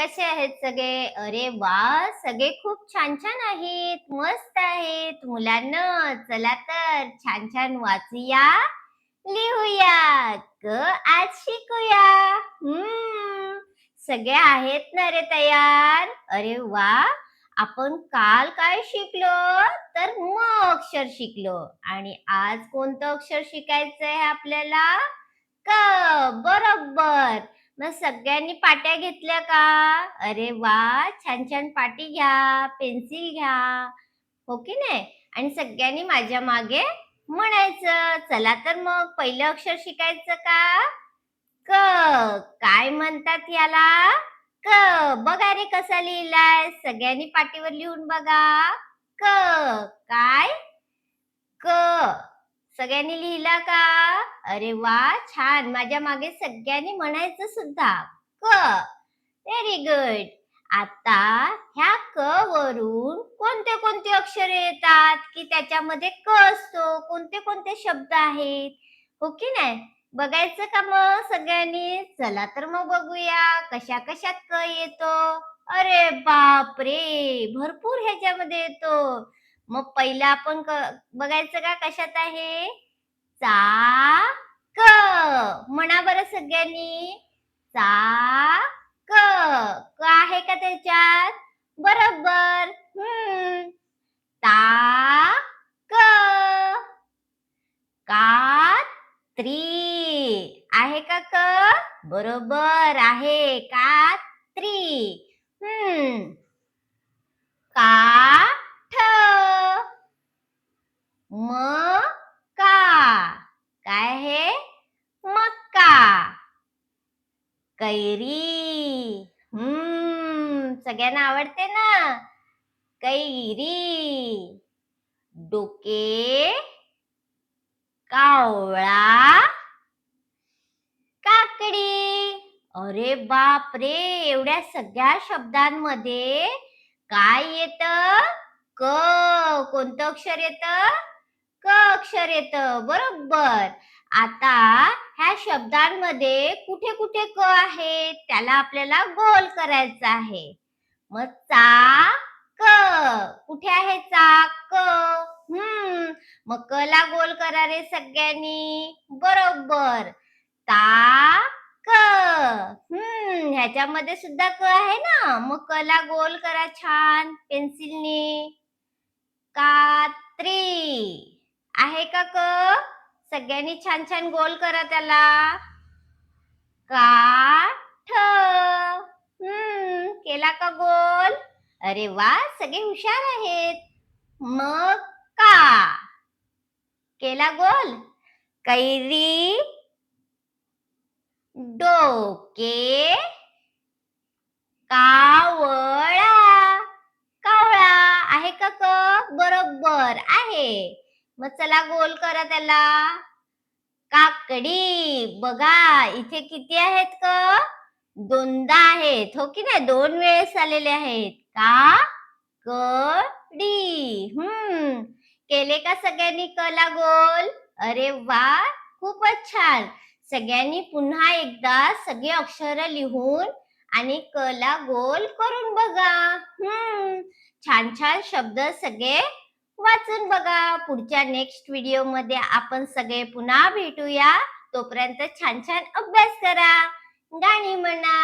कसे आहेत सगळे? अरे वा, सगळे खूप छान-छान आहेत, मस्त आहेत. मुलांनो, चला तर छान-छान वाचूया, लिहूया, क आज शिकूया. हम्म, सगळे आहेत ना रे तयार? अरे वा, आपण काल काय शिकलो? तर म अक्षर शिकलो आणि आज कोणतं अक्षर शिकायचंय आपल्याला? क. बरोबर. मग सगळ्यांनी पाट्या घेतल्या का? अरे वा, छान छान पाटी घ्या, पेन्सिल घ्या, हो की नाही? आणि सगळ्यांनी माझ्या मागे म्हणायचं. चला तर मग पहिलं अक्षर शिकायचं का? क. काय म्हणतात याला? क. बघा रे कसा लिहिलाय, सगळ्यांनी पाटीवर लिहून बघा. क. काय? क. सगळ्यांनी लिहिला का? अरे वा, छान. माझ्या मागे सगळ्यांनी म्हणायचं सुद्धा. क. Very good. आता ह्या क वरून कोणते कोणते अक्षरे येतात की त्याच्यामध्ये क असतो? कोणते कोणते शब्द आहेत? हो की नाही? बघायचं का मग सगळ्यांनी? चला तर मग बघूया कशा कशात क येतो. अरे बापरे! भरपूर ह्याच्यामध्ये येतो. मग पहिला आपण बघायचं का कशात आहे? चाक. म्हणा बरं सगळ्यांनी. चाक. क आहे का त्याच्यात? बरोबर. ताक. कात्री. आहे का क? बरोबर आहे. कात्री. काठ. मका. काय आहे? मका. कैरी. सगळ्यांना आवडते ना? कैरी. डोके. कावळा. काकडी. अरे बाप रे, एवढ्या सगळ्या शब्दांमध्ये काय येतं? क. कोणतं अक्षर येतं? क अक्षर येतं. बरोबर. आता ह्या शब्दांमध्ये कुठे कुठे क आहे त्याला आपल्याला गोल करायचं आहे. मग चाक. कुठे आहे चाक? मग क ला गोल करा रे सगळ्यांनी. बरोबर. ताक. ह्याच्यामध्ये सुद्धा क आहे ना, मग क ला गोल करा छान पेन्सिलने. कात्री. आहे का क? सगळ्यांनी छान छान गोल करा त्याला. काठ. केला का गोल? अरे वा, सगळे हुशार आहेत. मका. केला गोल? कैरी. डोके. कावळा. कावळा. आहे का क? बरोबर आहे. मग चला गोल करा त्याला. काकडी. बघा इथे किती आहेत क? दोनदा आहेत, हो की नाही? दोन वेळेस आलेले आहेत. काकडी. केले का सगळ्यांनी क ला गोल? अरे वा, खूपच छान. सगळ्यांनी पुन्हा एकदा सगळे अक्षर लिहून आणि क ला गोल करून बघा. छान छान शब्द सगळे वाचून बघा. पुढच्या नेक्स्ट व्हिडिओ मध्ये आपण सगळे पुन्हा भेटूया. तोपर्यंत छान छान अभ्यास करा, गाणी म्हणा.